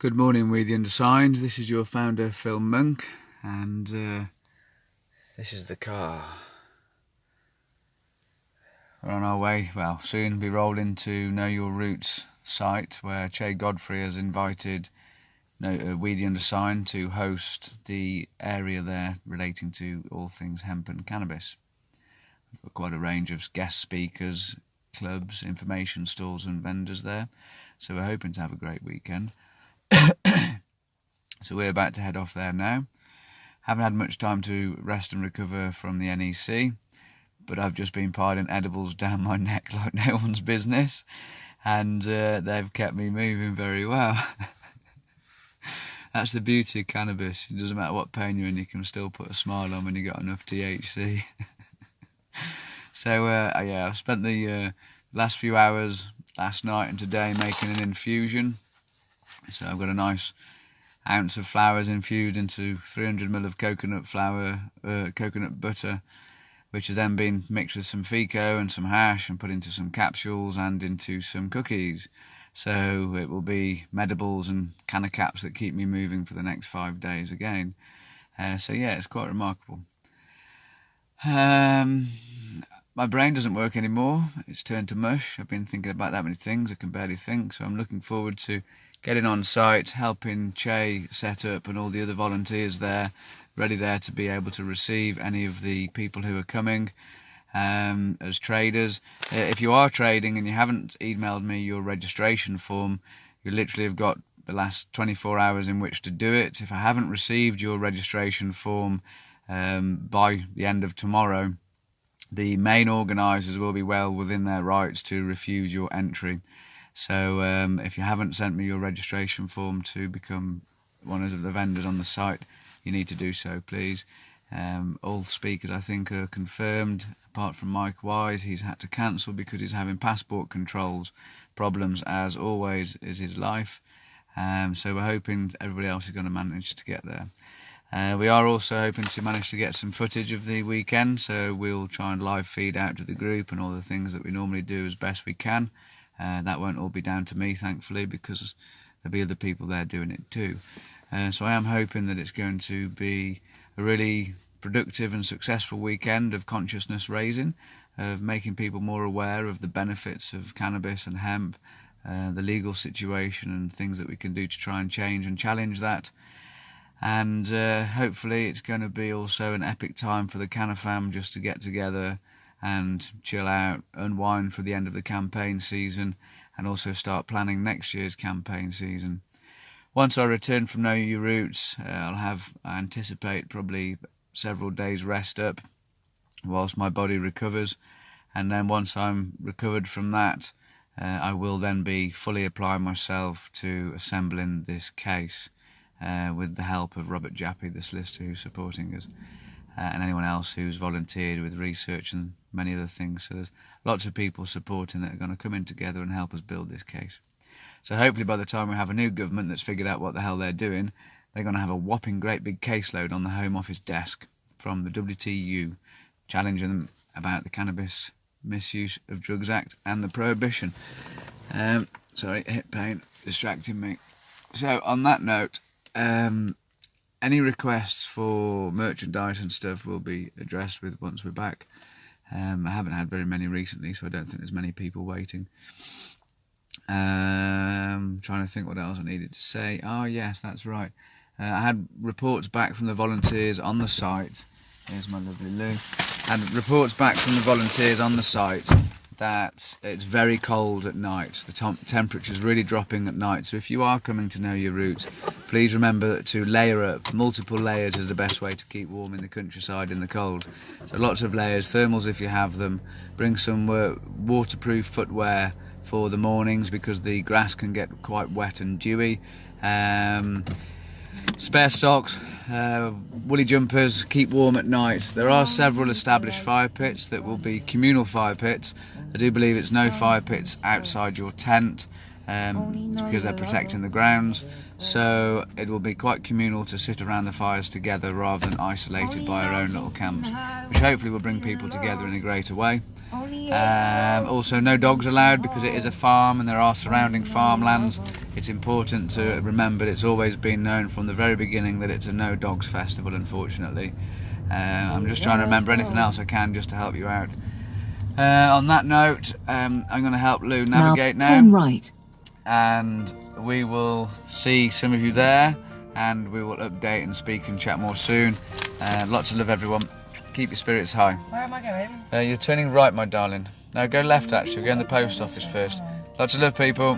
Good morning, we the undersigned. This is your founder, Phil Monk, and this is the car. We're on our way, well, soon be rolling to Know Your Roots site, where Chay Godfree has invited we the undersigned to host the area there relating to all things hemp and cannabis. We've got quite a range of guest speakers, clubs, information stalls and vendors there, so we're hoping to have a great weekend. So we're about to head off there now. Haven't had much time to rest and recover from the NEC, but I've just been piling edibles down my neck like no one's business, and they've kept me moving very well. That's the beauty of cannabis. It doesn't matter what pain you're in, you can still put a smile on when you got enough THC. So yeah, I've spent the last few hours last night and today making an infusion. So I've got a nice ounce of flowers infused into 300 ml of coconut butter, which has then been mixed with some FICO and some hash and put into some capsules and into some cookies. So it will be medibles and canna caps that keep me moving for the next 5 days again. So yeah, it's quite remarkable. My brain doesn't work anymore. It's turned to mush. I've been thinking about that many things I can barely think, so I'm looking forward to getting on site, helping Chay set up and all the other volunteers there, ready there to be able to receive any of the people who are coming as traders. If you are trading and you haven't emailed me your registration form, you literally have got the last 24 hours in which to do it. If I haven't received your registration form by the end of tomorrow, the main organisers will be well within their rights to refuse your entry. So if you haven't sent me your registration form to become one of the vendors on the site, you need to do so, please. All speakers, I think, are confirmed, apart from Mike Wise. He's had to cancel because he's having passport controls problems, as always is his life. So we're hoping everybody else is going to manage to get there. We are also hoping to manage to get some footage of the weekend, so we'll try and live feed out to the group and all the things that we normally do as best we can. That won't all be down to me, thankfully, because there'll be other people there doing it too. So I am hoping that it's going to be a really productive and successful weekend of consciousness raising, of making people more aware of the benefits of cannabis and hemp, the legal situation and things that we can do to try and change and challenge that. And hopefully it's going to be also an epic time for the CannaFam just to get together and chill out, unwind for the end of the campaign season, and also start planning next year's campaign season. Once I return from Know Your Roots, I anticipate probably several days rest up whilst my body recovers, and then once I'm recovered from that, I will then be fully applying myself to assembling this case with the help of Robert Jappy, the solicitor who's supporting us, and anyone else who's volunteered with research and many other things. So there's lots of people supporting that are going to come in together and help us build this case. So hopefully by the time we have a new government that's figured out what the hell they're doing, they're going to have a whopping great big caseload on the Home Office desk from the WTU, challenging them about the Cannabis Misuse of Drugs Act and the Prohibition. Sorry, hip pain distracting me. So on that note, any requests for merchandise and stuff will be addressed with once we're back. I haven't had very many recently, so I don't think there's many people waiting. Trying to think what else I needed to say. Oh yes, that's right. I had reports back from the volunteers on the site. Here's my lovely Lou. Had reports back from the volunteers on the site that it's very cold at night. The temperature's really dropping at night. So if you are coming to Know Your Roots, please remember to layer up. Multiple layers is the best way to keep warm in the countryside in the cold. So lots of layers, thermals if you have them. Bring some waterproof footwear for the mornings because the grass can get quite wet and dewy. Spare socks, woolly jumpers, keep warm at night. There are several established fire pits that will be communal fire pits. I do believe it's no fire pits outside your tent. because they're protecting the grounds. So it will be quite communal to sit around the fires together rather than isolated by our own little camps, which hopefully will bring people together in a greater way. Also, no dogs allowed because it is a farm and there are surrounding farmlands. It's important to remember it's always been known from the very beginning that it's a no dogs festival, unfortunately. I'm just trying to remember anything else I can just to help you out. On that note, I'm going to help Lou navigate now. Turn right. And we will see some of you there, and we will update and speak and chat more soon. Lots of love, everyone. Keep your spirits high. Where am I going? You're turning right, my darling. No, go left actually. Go in the post office first. Lots of love, people.